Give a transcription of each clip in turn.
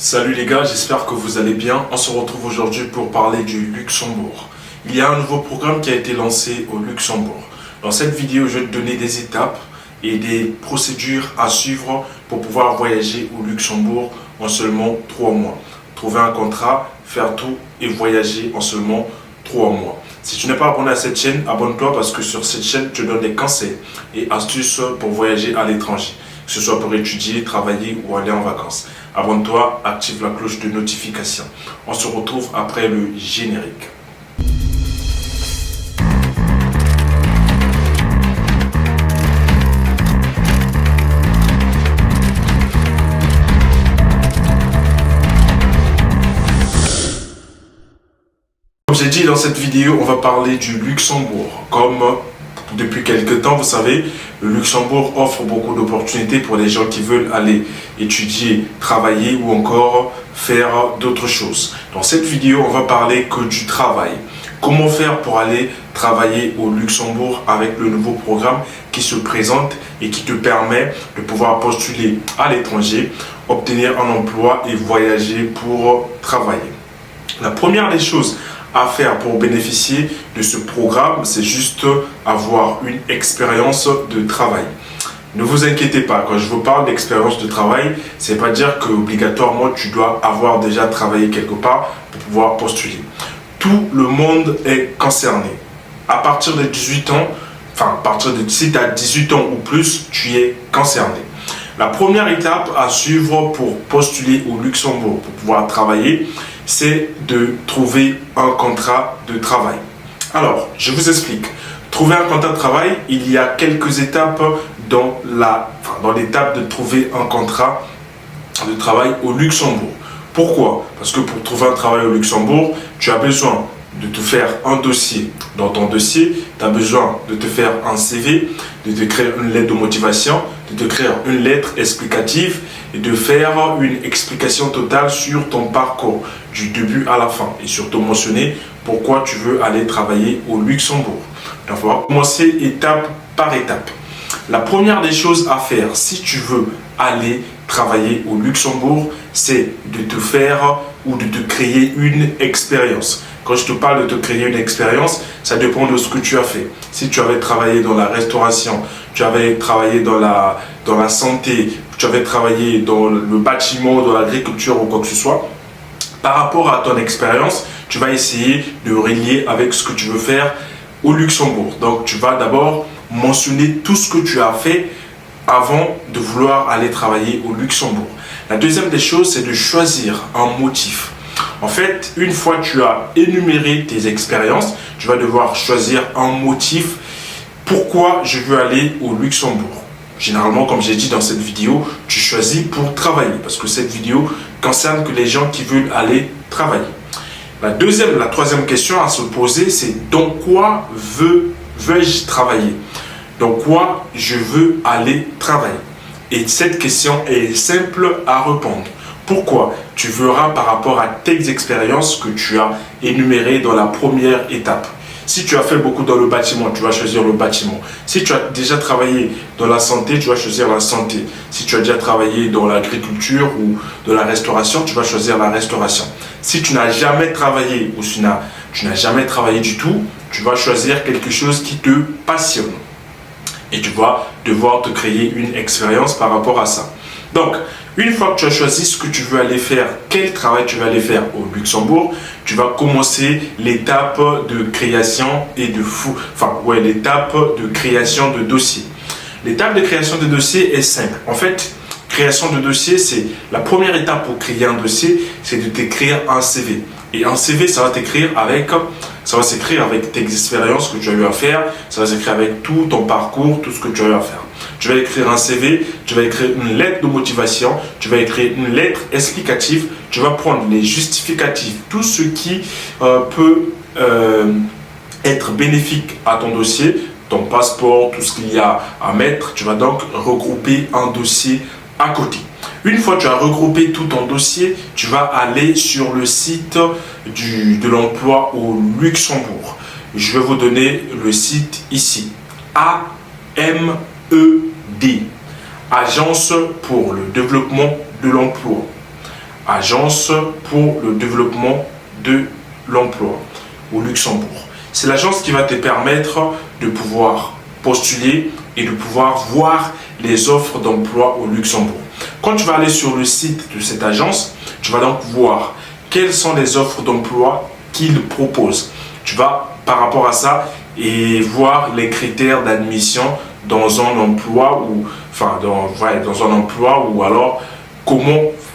Salut les gars, j'espère que vous allez bien. On se retrouve aujourd'hui pour parler du Luxembourg. Il y a un nouveau programme qui a été lancé au Luxembourg. Dans cette vidéo, je vais te donner des étapes et des procédures à suivre pour pouvoir voyager au Luxembourg en seulement 3 mois. Trouver un contrat, faire tout et voyager en seulement 3 mois. Si tu n'es pas abonné à cette chaîne, abonne-toi parce que sur cette chaîne, je donne des conseils et astuces pour voyager à l'étranger, que ce soit pour étudier, travailler ou aller en vacances. Abonne-toi, active la cloche de notification. On se retrouve après le générique. Comme j'ai dit dans cette vidéo, on va parler du Luxembourg. Comme depuis quelques temps, vous savez, le Luxembourg offre beaucoup d'opportunités pour les gens qui veulent aller étudier, travailler ou encore faire d'autres choses. Dans cette vidéo, on va parler que du travail. Comment faire pour aller travailler au Luxembourg avec le nouveau programme qui se présente et qui te permet de pouvoir postuler à l'étranger, obtenir un emploi et voyager pour travailler. La première des choses à faire pour bénéficier de ce programme, c'est juste avoir une expérience de travail. Ne vous inquiétez pas, quand je vous parle d'expérience de travail, c'est pas dire que obligatoirement tu dois avoir déjà travaillé quelque part pour pouvoir postuler. Tout le monde est concerné. À partir de 18 ans, si tu as 18 ans ou plus, tu es concerné. La première étape à suivre pour postuler au Luxembourg, pour pouvoir travailler, c'est de trouver un contrat de travail. Alors, je vous explique. Trouver un contrat de travail, il y a quelques étapes dans l'étape de trouver un contrat de travail au Luxembourg. Pourquoi? Parce que pour trouver un travail au Luxembourg, tu as besoin de te faire un dossier. Dans ton dossier, tu as besoin de te faire un CV, de te créer une lettre de motivation, de te créer une lettre explicative et de faire une explication totale sur ton parcours du début à la fin et surtout mentionner pourquoi tu veux aller travailler au Luxembourg. Donc, on va commencer étape par étape. La première des choses à faire si tu veux aller travailler au Luxembourg, c'est de te faire ou de te créer une expérience. Quand je te parle de te créer une expérience, ça dépend de ce que tu as fait. Si tu avais travaillé dans la restauration, tu avais travaillé dans la santé, tu avais travaillé dans le bâtiment, dans l'agriculture ou quoi que ce soit, par rapport à ton expérience, tu vas essayer de relier avec ce que tu veux faire au Luxembourg. Donc, tu vas d'abord mentionner tout ce que tu as fait avant de vouloir aller travailler au Luxembourg. La deuxième des choses, c'est de choisir un motif. En fait, une fois que tu as énuméré tes expériences, tu vas devoir choisir un motif. Pourquoi je veux aller au Luxembourg? Généralement, comme j'ai dit dans cette vidéo, tu choisis pour travailler parce que cette vidéo concerne que les gens qui veulent aller travailler. La troisième question à se poser, c'est dans quoi veux-je travailler? Dans quoi je veux aller travailler? Et cette question est simple à répondre. Pourquoi? Tu verras par rapport à tes expériences que tu as énumérées dans la première étape. Si tu as fait beaucoup dans le bâtiment, tu vas choisir le bâtiment. Si tu as déjà travaillé dans la santé, tu vas choisir la santé. Si tu as déjà travaillé dans l'agriculture ou dans la restauration, tu vas choisir la restauration. Si tu n'as jamais travaillé ou tu n'as jamais travaillé du tout, tu vas choisir quelque chose qui te passionne. Et tu vas devoir te créer une expérience par rapport à ça. Donc, une fois que tu as choisi ce que tu veux aller faire, quel travail tu veux aller faire au Luxembourg, tu vas commencer l'étape de création l'étape de création de dossier. L'étape de création de dossier est simple. En fait, création de dossier, c'est la première étape pour créer un dossier, c'est de t'écrire un CV. Et un CV, ça va s'écrire avec tes expériences que tu as eu à faire, ça va s'écrire avec tout ton parcours, tout ce que tu as eu à faire. Tu vas écrire un CV, tu vas écrire une lettre de motivation, tu vas écrire une lettre explicative, tu vas prendre les justificatifs, tout ce qui peut être bénéfique à ton dossier, ton passeport, tout ce qu'il y a à mettre, tu vas donc regrouper un dossier à côté. Une fois que tu as regroupé tout ton dossier, tu vas aller sur le site de l'emploi au Luxembourg. Je vais vous donner le site ici. AMED, Agence pour le développement de l'emploi. agence pour le développement de l'emploi au Luxembourg. C'est l'agence qui va te permettre de pouvoir postuler et de pouvoir voir les offres d'emploi au Luxembourg. Quand tu vas aller sur le site de cette agence, tu vas donc voir quelles sont les offres d'emploi qu'ils proposent. Tu vas par rapport à ça et voir les critères d'admission dans un emploi ou dans un emploi ou alors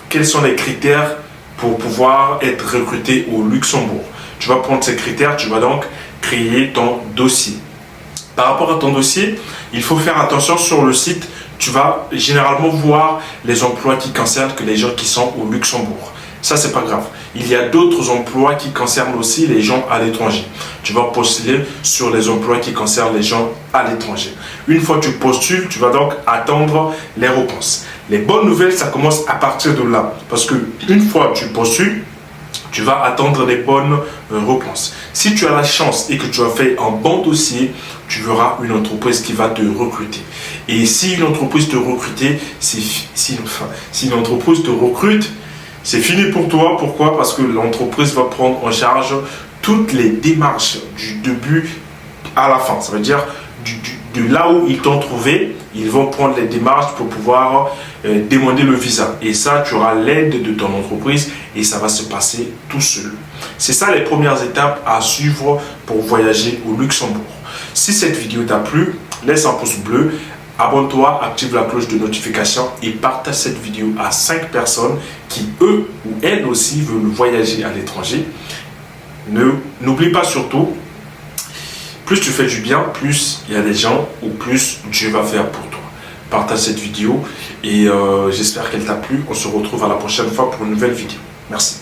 quels sont les critères pour pouvoir être recruté au Luxembourg. Tu vas prendre ces critères, tu vas donc créer ton dossier. Par rapport à ton dossier, il faut faire attention sur le site. Tu vas généralement voir les emplois qui concernent que les gens qui sont au Luxembourg. Ça, c'est pas grave. Il y a d'autres emplois qui concernent aussi les gens à l'étranger. Tu vas postuler sur les emplois qui concernent les gens à l'étranger. Une fois que tu postules, tu vas donc attendre les réponses. Les bonnes nouvelles, ça commence à partir de là. Parce que une fois que tu postules, tu vas attendre les bonnes réponses. Si tu as la chance et que tu as fait un bon dossier, tu verras une entreprise qui va te recruter. Et si une entreprise te recrute, c'est fini pour toi. Pourquoi? Parce que l'entreprise va prendre en charge toutes les démarches du début à la fin. Ça veut dire de là où ils t'ont trouvé, ils vont prendre les démarches pour pouvoir demander le visa. Et ça, tu auras l'aide de ton entreprise et ça va se passer tout seul. C'est ça les premières étapes à suivre pour voyager au Luxembourg. Si cette vidéo t'a plu, laisse un pouce bleu. Abonne-toi, active la cloche de notification et partage cette vidéo à 5 personnes qui, eux ou elles aussi, veulent voyager à l'étranger. N'oublie pas surtout, plus tu fais du bien, plus il y a des gens ou plus Dieu va faire pour toi. Partage cette vidéo et j'espère qu'elle t'a plu. On se retrouve à la prochaine fois pour une nouvelle vidéo. Merci.